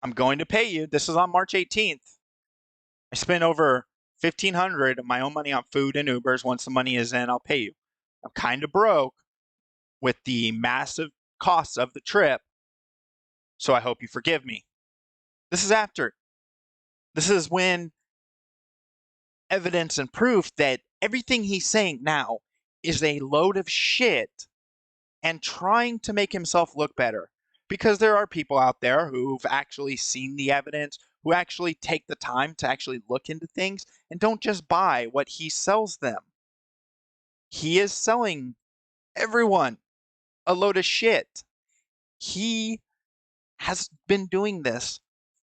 I'm going to pay you. This is on March 18th. I spent over $1,500 of my own money on food and Ubers. Once the money is in, I'll pay you. I'm kind of broke with the massive costs of the trip, so I hope you forgive me. This is after. This is when evidence and proof that everything he's saying now is a load of shit and trying to make himself look better. Because there are people out there who've actually seen the evidence, who actually take the time to actually look into things and don't just buy what he sells them. He is selling everyone a load of shit. He has been doing this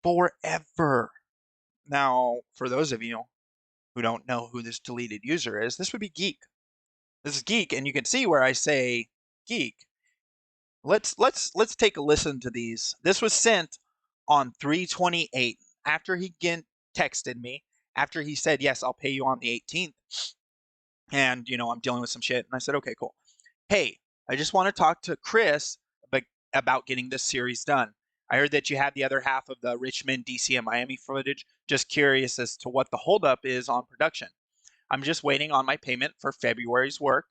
forever. Now, for those of you who don't know who this deleted user is, this would be Geek. This is Geek, and you can see where I say Geek. Let's take a listen to these. This was sent on 3/28 after he texted me, after he said, yes, I'll pay you on the 18th. And, I'm dealing with some shit. And I said, okay, cool. Hey, I just want to talk to Chris about getting this series done. I heard that you had the other half of the Richmond, DC, and Miami footage. Just curious as to what the holdup is on production. I'm just waiting on my payment for February's work,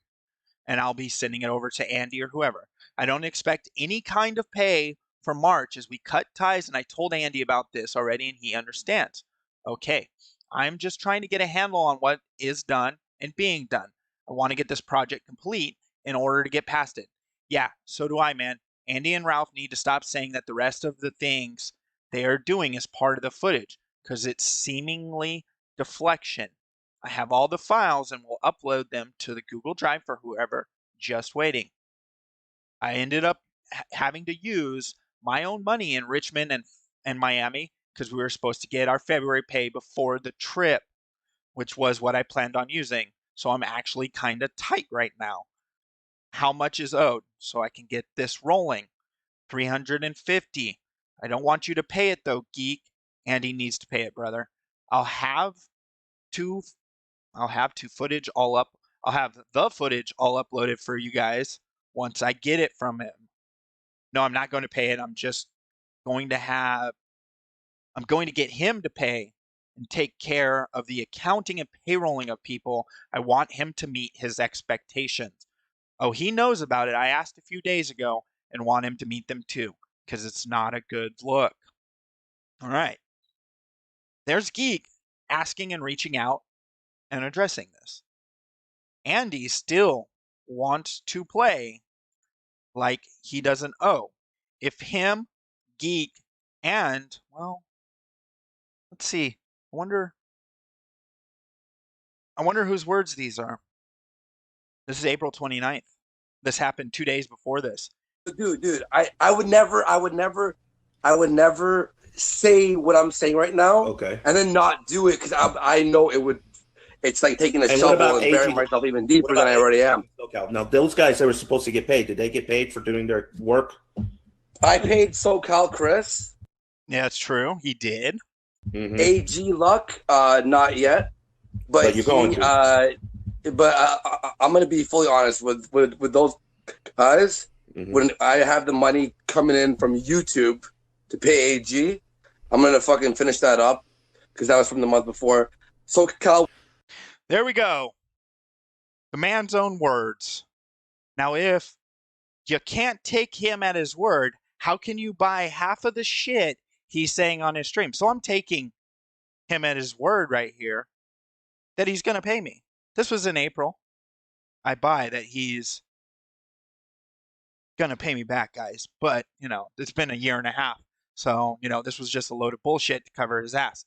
and I'll be sending it over to Andy or whoever. I don't expect any kind of pay for March as we cut ties, and I told Andy about this already, and he understands. Okay, I'm just trying to get a handle on what is done and being done. I want to get this project complete in order to get past it. Yeah, so do I, man. Andy and Ralph need to stop saying that the rest of the things they are doing is part of the footage, because it's seemingly deflection. I have all the files and will upload them to the Google Drive for whoever, just waiting. I ended up having to use my own money in Richmond and Miami because we were supposed to get our February pay before the trip, which was what I planned on using. So I'm actually kind of tight right now. How much is owed so I can get this rolling? $350. I don't want you to pay it though, Geek. Andy needs to pay it, brother. I'll have two footage all up. I'll have the footage all uploaded for you guys once I get it from him. No, I'm not going to pay it. I'm going to get him to pay and take care of the accounting and payrolling of people. I want him to meet his expectations. Oh, he knows about it. I asked a few days ago and want him to meet them too, because it's not a good look. All right. There's Geek asking and reaching out and addressing this. Andy still wants to play like he doesn't owe. If him, Geek, and, well, let's see. I wonder whose words these are. This is April 29th. This happened 2 days before this. Dude, I would never say what I'm saying right now. Okay. And then not do it because I know it would. It's like taking a shovel and burying myself even deeper than I already am. Now, those guys that were supposed to get paid, did they get paid for doing their work? I paid SoCal Chris. Yeah, that's true. He did. Mm-hmm. AGluck, not yet. But you're going to. I'm going to be fully honest with those guys. Mm-hmm. When I have the money coming in from YouTube to pay AG, I'm going to fucking finish that up because that was from the month before. SoCal. There we go. The man's own words. Now, if you can't take him at his word, how can you buy half of the shit he's saying on his stream? So I'm taking him at his word right here that he's going to pay me. This was in April. I buy that he's going to pay me back, guys. But, it's been a year and a half. So, this was just a load of bullshit to cover his ass.